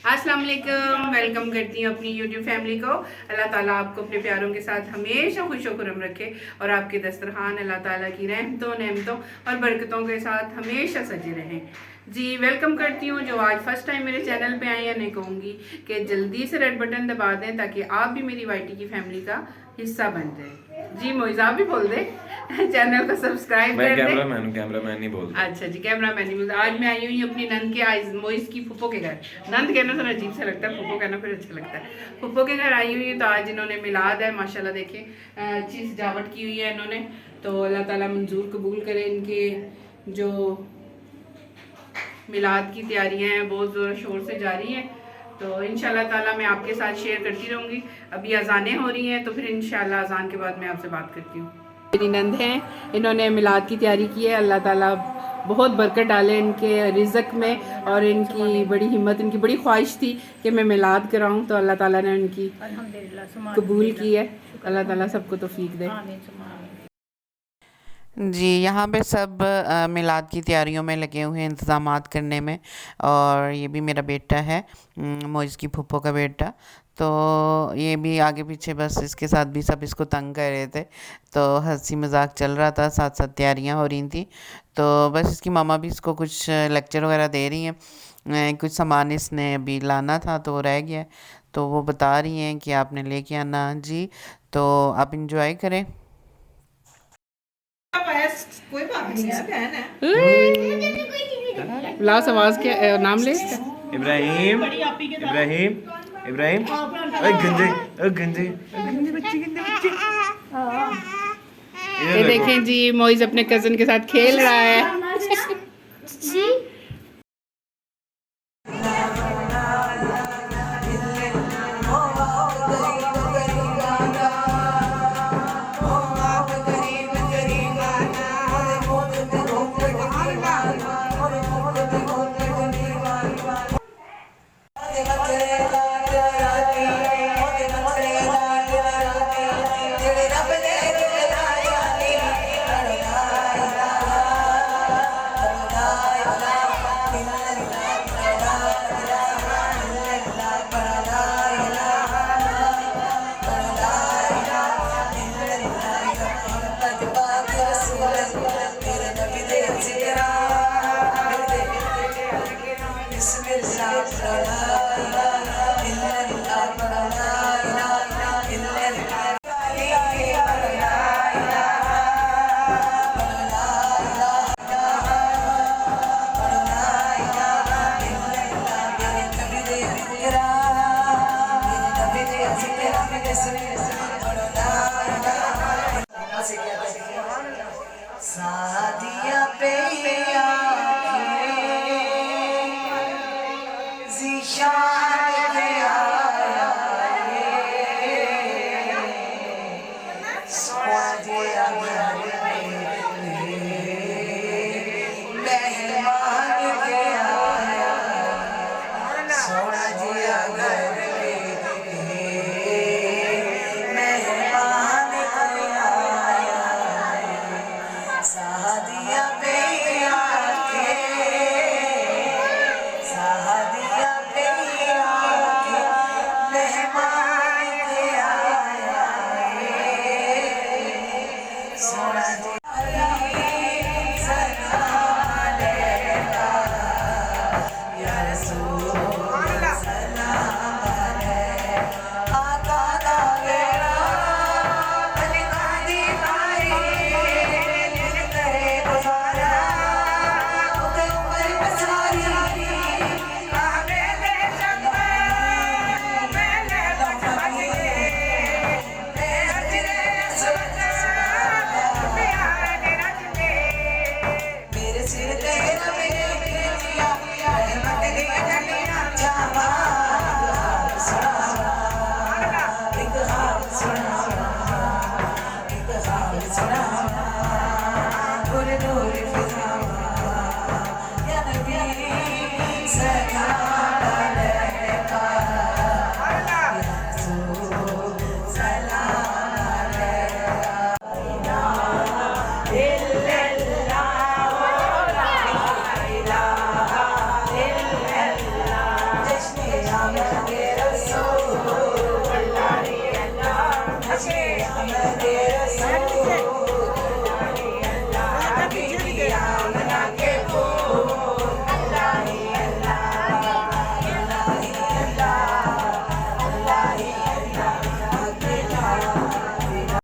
अस्सलाम वालेकुम, वेलकम करती हूँ अपनी यूट्यूब फैमिली को। अल्लाह ताला आपको अपने प्यारों के साथ हमेशा खुश खुरम रखे और आपके दस्तरखान अल्लाह ताला की रहमतों नेमतों और बरकतों के साथ हमेशा सजे रहें। जी वेलकम करती हूँ। जो आज फर्स्ट टाइम मेरे चैनल पे आए हैं, मैं कहूँगी कि जल्दी से रेड बटन दबा दें ताकि आप भी मेरी वाईटी की फैमिली का हिस्सा बन जाए। जी मोइज़ आप भी बोल दें चैनल को सब्सक्राइब कर दें। कैमरामैन नहीं बोलता। अच्छा जी, कैमरामैन नहीं बोलता। आज मैं आई हुई अपनी नंद के आज मोइज़ की फुप्पो के घर। नंद कहना थोड़ा अजीब सा लगता है, फुप्पो कहना फिर अच्छा लगता है। फुप्पो के घर आई हुई है, तो आज इन्होंने मिलाद है, माशाल्लाह देखें अच्छी सजावट की हुई है इन्होंने। तो अल्लाह ताला मंजूर कबूल करे। इनके जो मिलाद की तैयारियां हैं बहुत ज़ोर शोर से जारी हैं। तो इंशाल्लाह ताला मैं आपके साथ शेयर करती रहूँगी। अभी अजानें हो रही हैं तो फिर इंशाल्लाह अजान के बाद मैं आपसे बात करती हूँ। मेरी नंद हैं, इन्होंने मिलाद की तैयारी की है। अल्लाह ताला बहुत बरकत डाले इनके रिज़्क में और इनकी बड़ी हिम्मत, इनकी बड़ी ख्वाहिश थी कि मैं मिलाद कराऊँ, तो अल्लाह ताला ने उनकी कबूल की है। अल्लाह ताला सबको तौफीक दे। जी, यहाँ पे सब मिलाद की तैयारियों में लगे हुए हैं, इंतज़ामात करने में। और ये भी मेरा बेटा है, मोइज़ की फूफो का बेटा। तो ये भी आगे पीछे बस इसके साथ भी सब इसको तंग कर रहे थे, तो हंसी मजाक चल रहा था, साथ साथ तैयारियाँ हो रही थी। तो बस इसकी मामा भी इसको कुछ लेक्चर वगैरह दे रही हैं। कुछ सामान इसने अभी लाना था तो वो रह गया, तो वो बता रही हैं कि आपने लेके आना। जी, तो आप इंजॉय करें। कोई बात नहीं है, बहन है। लास्ट आवाज क्या नाम ले इसका? इब्राहिम इब्राहिम इब्राहिम। ओए गंदे ओए गंदे गंदे बच्चे गंदे बच्चे। ये देखें जी, मोइज़ अपने कजन के साथ खेल रहा है। सादिया पे ज़िशान पे आया सादिया मेहमान के आया सादिया